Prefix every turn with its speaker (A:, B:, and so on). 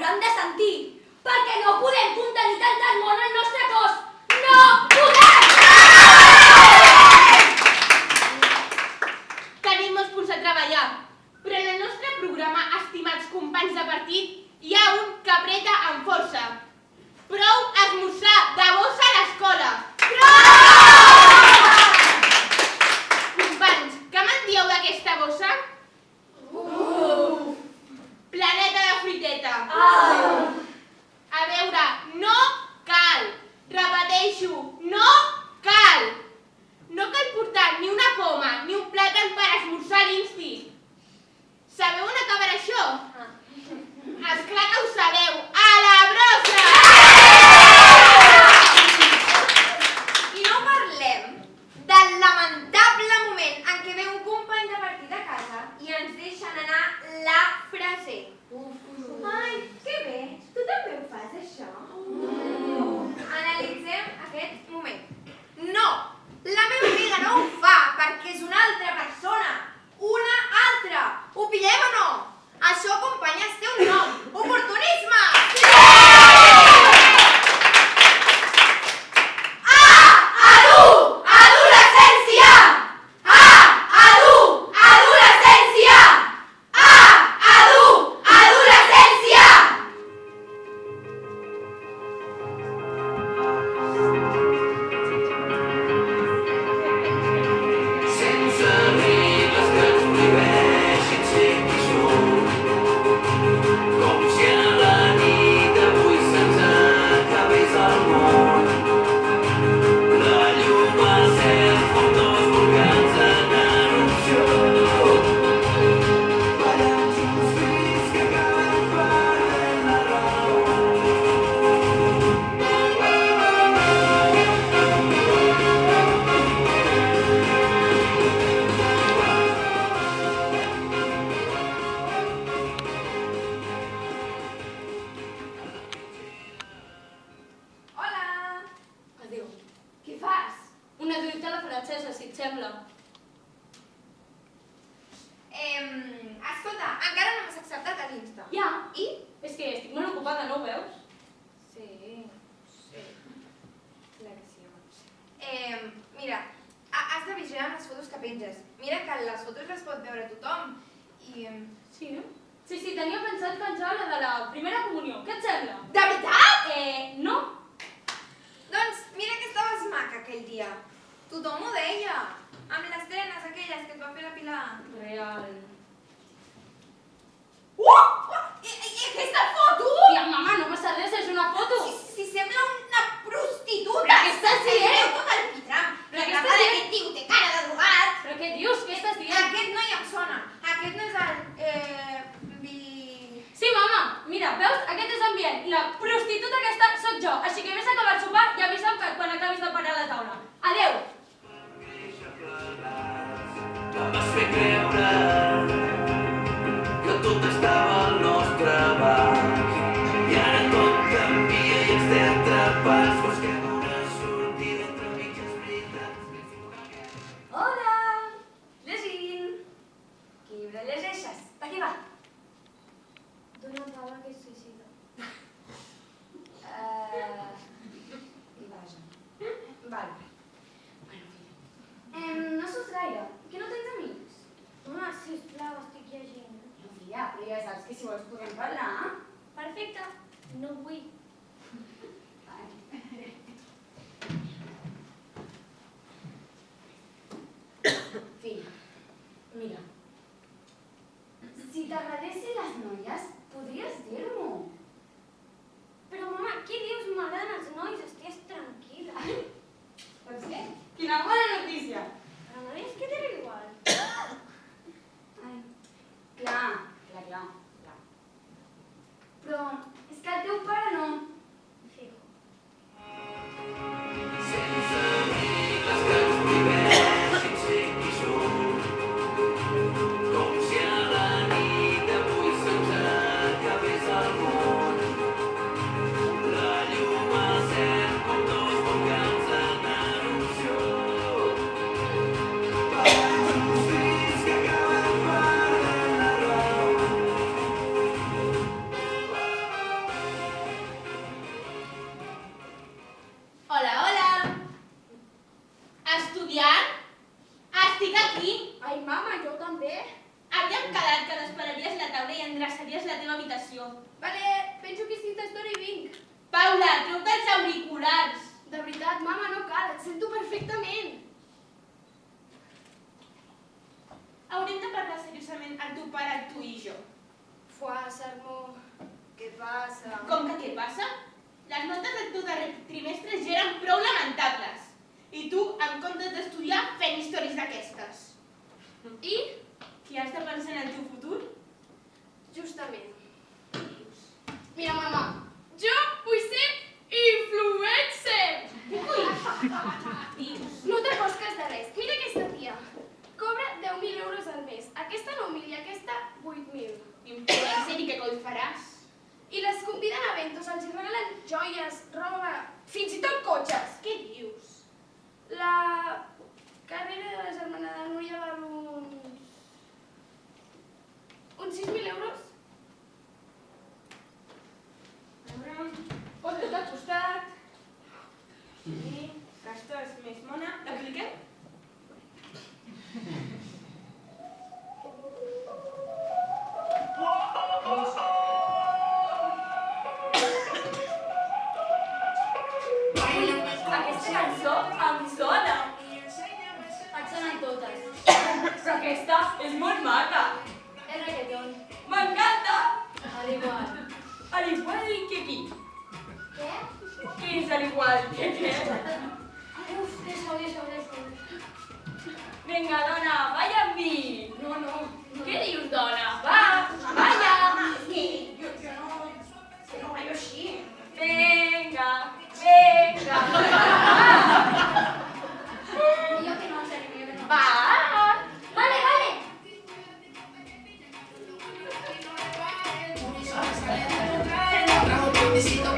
A: hauran de sentir, perquè no podem contenir tant món al nostre cos. No podem!
B: Tenim molts punts a treballar, però en el nostre programa, estimats companys de partit, hi ha un que apreta amb força. Prou esmorzar de bossa a l'escola! Companys, què me'n dieu d'aquesta bossa? Planeta de fruiteta. A veure, no cal. Repeteixo, no cal. No cal portar ni una poma ni un plàtan per esmorzar a l'insti. Sabeu on acabarà això? Esclar que ho sabeu. A la brossa!
C: I no parlem del lamentable moment en què ve un company de partit a casa i ens deixen anar la frase. Ai, que bé, tu també ho fas, això? Analitzem aquest moment. No, la meva amiga no ho fa perquè és una altra persona. Una altra. Ho pillem o no? Això, companyes, té un nom. Oportunisme! Escolta, encara no m'has acceptat a l'Insta.
A: Ja.
C: I?
A: És que estic molt ocupada, no ho veus?
C: Sí. Clar que sí, home. Mira, has de vigilar amb les fotos que penges. Mira que les fotos les pot veure tothom. I...
A: Sí, tenia pensat penjar la de la primera comunió. Què et sembla?
C: De veritat?
A: No.
C: Doncs mira que estaves maca aquell dia. Tothom ho deia. Amb les trenes aquelles que et va fer la Pilar.
A: Real.
C: Aquesta foto?
A: Tia, mama, no passa res, és una foto.
C: Si sembla una prostituta.
A: Però què estàs dient?
C: Veu tot el pitram.
A: Però què
C: La
A: estàs
C: capa
A: dient?
C: d'aquest tio té cara de drogat.
A: Però què dius? Què estàs dient?
C: Aquest noi em sona. Aquest no és el...
A: Sí, mama, mira, veus
D: Vale, penso que sí t'estona i vinc.
B: Paula, treu-te els auriculars.
D: De veritat, mama, no cal, et sento perfectament.
B: Haurem de parlar seriosament el teu pare, tu i jo.
D: Fuà, Sermó, què passa?
B: Com que què passa? Les notes del teu darrer trimestre ja eren prou lamentables. I tu, en comptes d'estudiar, fent històries d'aquestes.
D: I,
B: Qui has de pensar en el teu futur?
D: justament, mira, mama, jo vull ser influencer!
B: Dius.
D: No te cosques de res. Mira aquesta tia. Cobra 10.000 euros al mes. Aquesta 9.000 i aquesta 8.000.
B: Influencer i què coi faràs?
D: I les conviden a eventos, els regalen joies, roba, fins i tot cotxes.
B: Què dius?
D: La carrera de la germana de Núria val uns 6.000 euros.
B: A veure, pot tot al costat. I aquesta és més mona. L'apliquem?
A: Aquesta cançó em sona. Et sonen totes. Però aquesta és molt maca.
D: És reggaeton.
A: M'encanta.
D: Al igual.
A: Al igual que qui?
D: Què?
A: Què és al igual que què?
D: Uf, deixa-ho.
A: Vinga, dona, balla amb mi.
D: No, no.
A: Què dius, dona? Va, balla.
C: Jo no ballo així.
A: Vinga.
D: Millor que no, en sèrio, millor que no.
A: Va.
D: Vale.
E: Trajo un necesito